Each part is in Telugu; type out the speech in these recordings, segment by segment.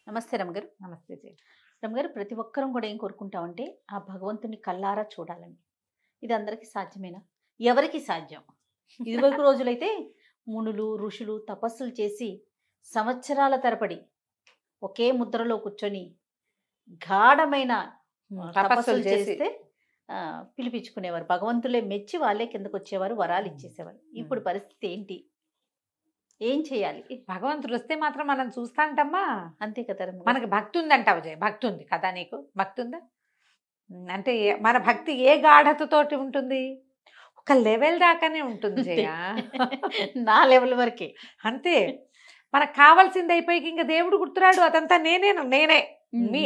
నమస్తే రమగారు. నమస్తే జీ. రమగారు, ప్రతి ఒక్కరం కూడా ఏం కోరుకుంటామంటే ఆ భగవంతుని కల్లారా చూడాలని. ఇది అందరికీ సాధ్యమేనా? ఎవరికి సాధ్యం? ఇదివరకు రోజులైతే మునులు, ఋషులు తపస్సులు చేసి సంవత్సరాల తరబడి ఒకే ముద్రలో కూర్చొని గాఢమైన తపస్సులు చేస్తే పిలిపించుకునేవారు. భగవంతులే మెచ్చి వాళ్ళే కిందకు వచ్చేవారు, వరాలు ఇచ్చేసేవారు. ఇప్పుడు పరిస్థితి ఏంటి? ఏం చేయాలి? భగవంతుడు వస్తే మాత్రం మనం చూస్తాంటమ్మా. అంతే కదా రమగారు. మనకి భక్తి ఉందంటావు జయ, భక్తి ఉంది కదా నీకు? భక్తి ఉందా? అంటే మన భక్తి ఏ గాఢతతోటి ఉంటుంది? ఒక లెవెల్ దాకానే ఉంటుంది జయ. నా లెవెల్ వరకే. అంతే. మనకు కావాల్సింది అయిపోయి ఇంకా దేవుడు గుర్తురాడు. అదంతా నేనే మీ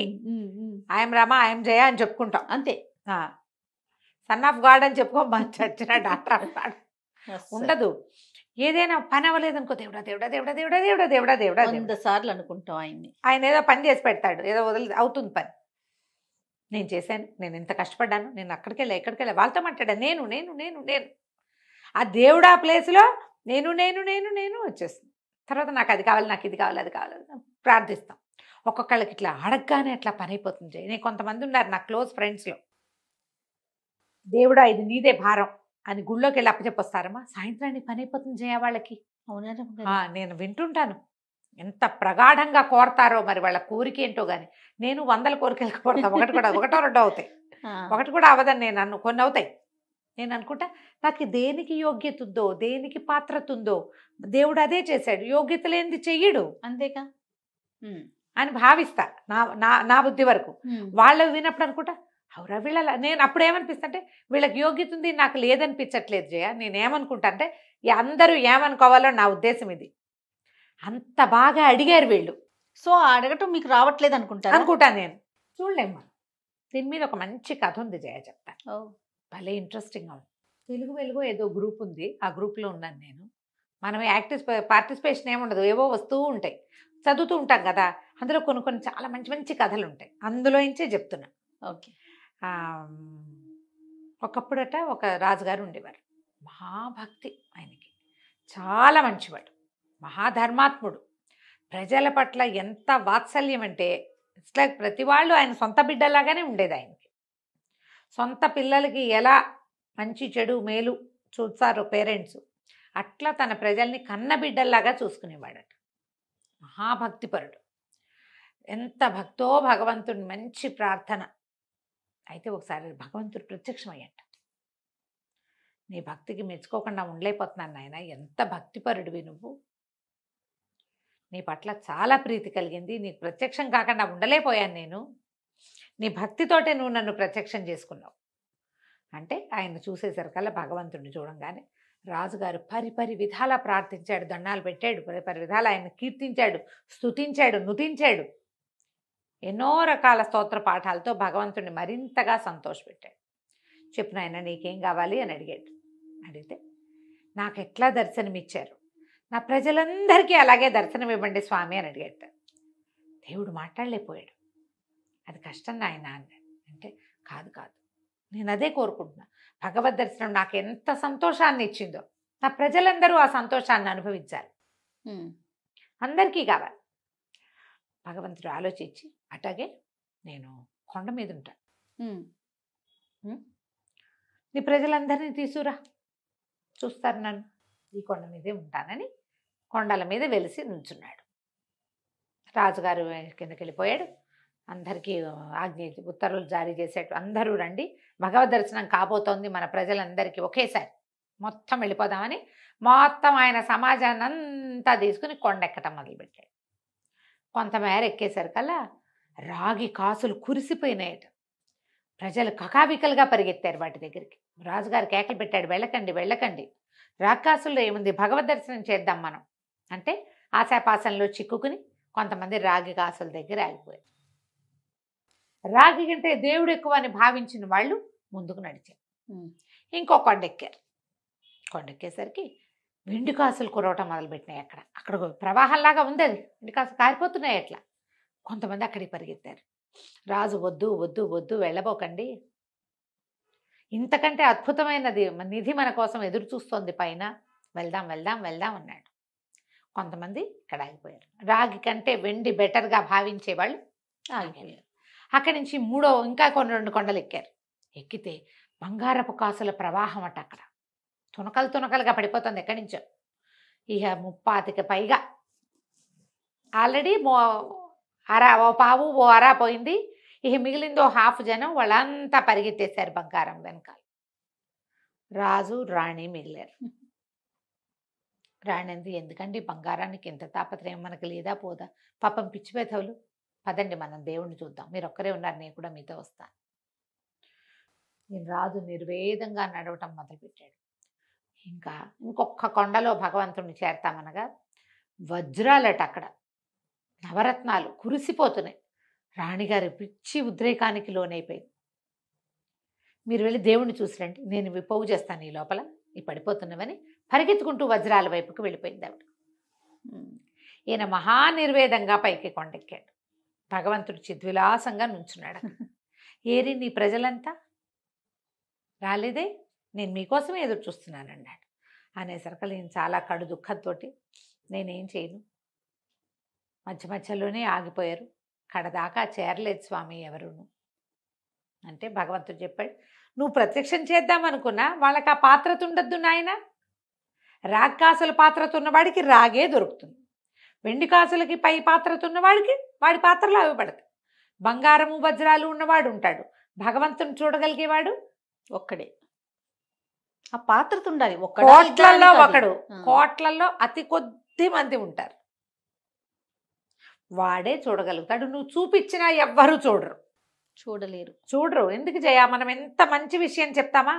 ఐఎమ్ రమ, ఐఎమ్ జయ అని చెప్పుకుంటాం అంతే. సన్ ఆఫ్ గాడ్ అని చెప్పుకో, చచ్చిన డాక్టర్ ఆఫ్ గాడ్ ఉండదు. ఏదైనా పని అవ్వలేదనుకో, దేవుడా దేవుడా దేవుడా దేవుడా దేవుడా దేవుడా దేవుడా 100 సార్లు అనుకుంటాం ఆయన్ని. ఆయన ఏదో పని చేసి పెడతాడు, ఏదో వదిలి అవుతుంది పని. నేను చేశాను, నేను ఎంత కష్టపడ్డాను, నేను అక్కడికి వెళ్ళా ఎక్కడికి వెళ్ళా వాళ్ళతో మాట్లాడాను, నేను నేను నేను నేను ఆ దేవుడు ఆ ప్లేస్లో నేను నేను నేను నేను వచ్చేస్తుంది. తర్వాత నాకు అది కావాలి, నాకు ఇది కావాలి, అది కావాలి ప్రార్థిస్తాం. ఒక్కొక్కళ్ళకి ఇట్లా అడగగానే అట్లా పని అయిపోతుంది. నేను కొంతమంది ఉన్నారు నా క్లోజ్ ఫ్రెండ్స్లో, దేవుడా ఇది నీదే భారం అని గుళ్ళోకి వెళ్ళి అప్పచెప్పొస్తారమ్మా, సాయంత్రానికి పని అయిపోతుంది జయ వాళ్ళకి. అవునా? నేను వింటుంటాను ఎంత ప్రగాఢంగా కోరతారో. మరి వాళ్ళ కోరిక ఏంటో కానీ నేను 100 కోరికలు కోరతా, ఒకటో రెండో అవుతాయి, ఒకటి కూడా అవ్వదని నేను కొన్ని అవుతాయి. నేను అనుకుంటా నాకు దేనికి యోగ్యత ఉందో, దేనికి పాత్రత ఉందో దేవుడు అదే చేశాడు, యోగ్యత లేనిది చెయ్యడు అంతేగా అని భావిస్తా. నా బుద్ధి వరకు. వాళ్ళు వినప్పుడు అనుకుంటా అవురా వీళ్ళ, నేను అప్పుడు ఏమనిపిస్తుంటే వీళ్ళకి యోగ్యత ఉంది నాకు లేదనిపించట్లేదు జయ. నేనేమనుకుంటా అంటే అందరూ ఏమనుకోవాలో నా ఉద్దేశం ఇది. అంత బాగా అడిగారు వీళ్ళు, సో అడగటం మీకు రావట్లేదు అనుకుంటా నేను. చూడలేమ్మా, దీని మీద ఒక మంచి కథ ఉంది జయ, చెప్తా. భలే ఇంట్రెస్టింగ్గా ఉంది. తెలుగు వెలుగు ఏదో గ్రూప్ ఉంది, ఆ గ్రూప్లో ఉన్నాను నేను. మనం పార్టిసిపేషన్ ఏముండదు, ఏవో వస్తూ ఉంటాయి, చదువుతూ ఉంటాం కదా. అందులో కొన్ని చాలా మంచి మంచి కథలు ఉంటాయి, అందులో నుంచే చెప్తున్నా. ఓకే. ఒకప్పుడట ఒక రాజుగారు ఉండేవారు, మహాభక్తి ఆయనకి, చాలా మంచివాడు, మహాధర్మాత్ముడు. ప్రజల పట్ల ఎంత వాత్సల్యం అంటే ఇట్లా ప్రతి వాళ్ళు ఆయన సొంత బిడ్డలాగానే ఉండేది ఆయనకి. సొంత పిల్లలకి ఎలా మంచి చెడు మేలు చూస్తారో పేరెంట్స్, అట్లా తన ప్రజల్ని కన్న బిడ్డల్లాగా చూసుకునేవాడట. మహాభక్తిపరుడు. ఎంత భక్తో భగవంతుని, మంచి ప్రార్థన. అయితే ఒకసారి భగవంతుడు ప్రత్యక్షమయ్యట. నీ భక్తికి మెచ్చుకోకుండా ఉండలేకపోతున్నాను నాయన, ఎంత భక్తిపరుడివి నువ్వు, నీ పట్ల చాలా ప్రీతి కలిగింది, నీకు ప్రత్యక్షం కాకుండా ఉండలేకపోయాను నేను, నీ భక్తితోటే నువ్వు నన్ను ప్రత్యక్షం చేసుకున్నావు అంటే. ఆయన చూసేసరికల్లా భగవంతుడిని చూడంగానే రాజుగారు పరిపరి విధాలా ప్రార్థించాడు, దండాలు పెట్టాడు, పరిపరి విధాలా ఆయన కీర్తించాడు, స్తుతించాడు, నుతించాడు. ఎన్నో రకాల స్తోత్ర పాఠాలతో భగవంతుడిని మరింతగా సంతోషపెట్టాడు. చెప్పు నాయన నీకేం కావాలి అని అడిగాడు. అడిగితే నాకు ఎట్లా దర్శనమిచ్చారు, నా ప్రజలందరికీ అలాగే దర్శనం ఇవ్వండి స్వామి అని అడిగాడు. దేవుడు మాట్లాడలేకపోయాడు. అది కష్టం నాయన అన్నాడు. అంటే కాదు కాదు, నేను అదే కోరుకుంటున్నా, భగవద్ దర్శనం నాకు ఎంత సంతోషాన్ని ఇచ్చిందో నా ప్రజలందరూ ఆ సంతోషాన్ని అనుభవించాలి, అందరికీ కావాలి. భగవంతుడు ఆలోచించి అట్లాగే నేను కొండ మీద ఉంటాను, నీ ప్రజలందరినీ తీసుకురా, చూస్తారు నన్ను, ఈ కొండ మీదే ఉంటానని కొండల మీద వెలిసి నుంచున్నాడు. రాజుగారు కిందకి వెళ్ళిపోయాడు. అందరికీ ఆజ్ఞ ఉత్తర్వులు జారీ చేసేట్టు, అందరూ రండి భగవద్ దర్శనం కాబోతోంది మన ప్రజలందరికీ ఒకేసారి, మొత్తం వెళ్ళిపోదామని మొత్తం ఆయన సమాజాన్ని అంతా తీసుకుని కొండెక్కటం మొదలుపెట్టాడు. కొంతమేర ఎక్కేసరికల్లా రాగి కాసులు కురిసిపోయినాయట. ప్రజలు కకావికలుగా పరిగెత్తారు వాటి దగ్గరికి. రాజుగారు కేకలు పెట్టాడు, వెళ్ళకండి వెళ్ళకండి, రాకాసుల్లో ఏముంది, భగవద్ దర్శనం చేద్దాం మనం అంటే ఆశాపాసంలో చిక్కుకుని కొంతమంది రాగి కాసుల దగ్గర ఆగిపోయారు. రాగి కంటే దేవుడు ఎక్కువ అని భావించిన వాళ్ళు ముందుకు నడిచారు. ఇంకో కొండెక్కారు. కొండెక్కేసరికి వెండి కాసులు కురవటం మొదలుపెట్టినాయి. అక్కడ ప్రవాహంలాగా ఉంది, అది వెండి కాసులు కారిపోతున్నాయి. అట్లా కొంతమంది అక్కడికి పరిగెత్తారు. రాజు వద్దు వద్దు వద్దు, వెళ్ళబోకండి, ఇంతకంటే అద్భుతమైనది నిధి మన కోసం ఎదురు చూస్తోంది పైన, వెళ్దాం వెళ్దాం వెళ్దాం అన్నాడు. కొంతమంది ఇక్కడ ఆగిపోయారు. రాగి కంటే వెండి బెటర్గా భావించే వాళ్ళు ఆగిపోయారు. అక్కడి నుంచి ఇంకా 2 కొండలు ఎక్కారు. ఎక్కితే బంగారపు కాసుల ప్రవాహం అట అక్కడ తునకలుగా పడిపోతుంది ఎక్కడి నుంచో. ఇక 30కి పైగా ఆల్రెడీ ఓ పావు ఓ అరా పోయింది. ఇక మిగిలిందో హాఫ్ జనం వాళ్ళంతా పరిగెత్తేశారు బంగారం వెనకాల. రాజు రాణి మిగిలారు. రాణి అంది, ఎందుకండి బంగారానికి ఎంత తాపత్రయం, మనకి లేదా పోదా, పాపం పిచ్చి పెదవులు, పదండి మనం దేవుణ్ణి చూద్దాం, మీరు ఒక్కరే ఉన్నారు, నేను కూడా మీతో వస్తాను. నేను రాజు నిర్వేదంగా నడవటం మొదలుపెట్టాడు. ఇంకొక కొండలో భగవంతుడిని చేరతామనగా వజ్రాలట అక్కడ నవరత్నాలు కురిసిపోతున్నాయి. రాణిగారి పిచ్చి ఉద్రేకానికి లోనైపోయింది. మీరు వెళ్ళి దేవుణ్ణి చూసిరండి, నేను విపోగు చేస్తాను ఈ లోపల, ఈ పడిపోతున్నవని పరిగెత్తుకుంటూ వజ్రాల వైపుకు వెళ్ళిపోయింది ఆవిడ. ఈయన మహానిర్వేదంగా పైకి కొండెక్కాడు. భగవంతుడు చిద్విలాసంగా నుంచున్నాడు. ఏరి నీ ప్రజలంతా రాలేదే, నేను మీకోసమే ఎదురు చూస్తున్నాను అన్నాడు. అనేసరికి నేను చాలా కడు దుఃఖంతో నేనేం చేయను, మధ్యలోనే ఆగిపోయారు, కడదాకా చేరలేదు స్వామి ఎవరును అంటే భగవంతుడు చెప్పాడు, నువ్వు ప్రత్యక్షం చేద్దామనుకున్నా వాళ్ళకి ఆ పాత్రత ఉండద్దు నాయన. రాగి కాసుల పాత్రత ఉన్నవాడికి రాగే దొరుకుతుంది, వెండి కాసులకి పై పాత్రత ఉన్నవాడికి వాడి పాత్రలో అవి పడతాయి. బంగారము వజ్రాలు ఉన్నవాడు ఉంటాడు, భగవంతుని చూడగలిగేవాడు ఒక్కడే. ఆ పాత్రత ఉండాలి. కోట్లలో ఒకడు, కోట్లలో అతి కొద్ది మంది ఉంటారు, వాడే చూడగలుగుతాడు. నువ్వు చూపించినా ఎవ్వరూ చూడరు. ఎందుకు జయ, మనం ఎంత మంచి విషయం చెప్తామా,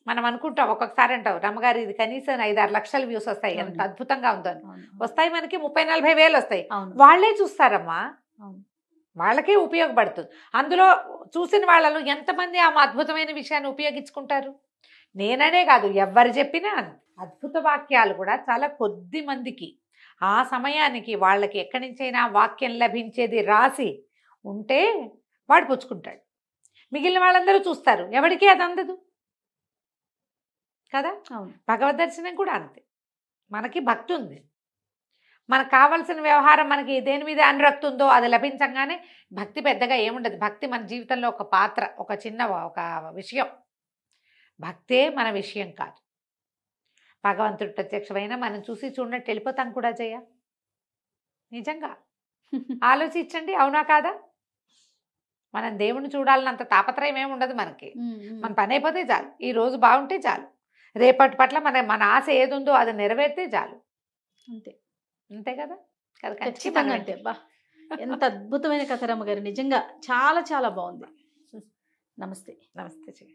మనం అనుకుంటాం ఒక్కొక్కసారి అంటావు, రమ్మగారు ఇది కనీసం 5-6 లక్షల వ్యూస్ వస్తాయి, ఎంత అద్భుతంగా ఉందో అని. వస్తాయి, మనకి 30-40 వేలు వస్తాయి. వాళ్ళే చూస్తారమ్మా, వాళ్ళకే ఉపయోగపడుతుంది. అందులో చూసిన వాళ్ళలో ఎంతమంది ఆ అద్భుతమైన విషయాన్ని ఉపయోగించుకుంటారు? నేననే కాదు, ఎవ్వరు చెప్పినా అద్భుత వాక్యాలు కూడా చాలా కొద్ది మందికి ఆ సమయానికి వాళ్ళకి ఎక్కడి నుంచైనా వాక్యం లభించేది రాసి ఉంటే వాడు పుచ్చుకుంటాడు. మిగిలిన వాళ్ళందరూ చూస్తారు, ఎవరికీ అది అందదు కదా. భగవద్ దర్శనం కూడా అంతే. మనకి భక్తి ఉంది, మనకు కావాల్సిన వ్యవహారం, మనకి దేని మీద అనురక్తి ఉందో అది లభించగానే భక్తి పెద్దగా ఏముండదు. భక్తి మన జీవితంలో ఒక పాత్ర, ఒక చిన్న ఒక విషయం. భక్తే మన విషయం కాదు. భగవంతుడు ప్రత్యక్షమైన మనం చూసి చూడనట్టు వెళ్ళిపోతాం కూడా జయ. నిజంగా ఆలోచించండి, అవునా కాదా? మనం దేవుణ్ణి చూడాలన్నంత తాపత్రయం ఏమి ఉండదు మనకి. మన పని అయిపోతే చాలు, ఈ రోజు బాగుంటే చాలు, రేపటి పట్ల మన ఆశ ఏది ఉందో అది నెరవేరితే చాలు. అంతే కదా. ఖచ్చితంగా అంటే ఎంత అద్భుతమైన కథ రమ్మగారు, నిజంగా చాలా చాలా బాగుంది. నమస్తే. నమస్తే.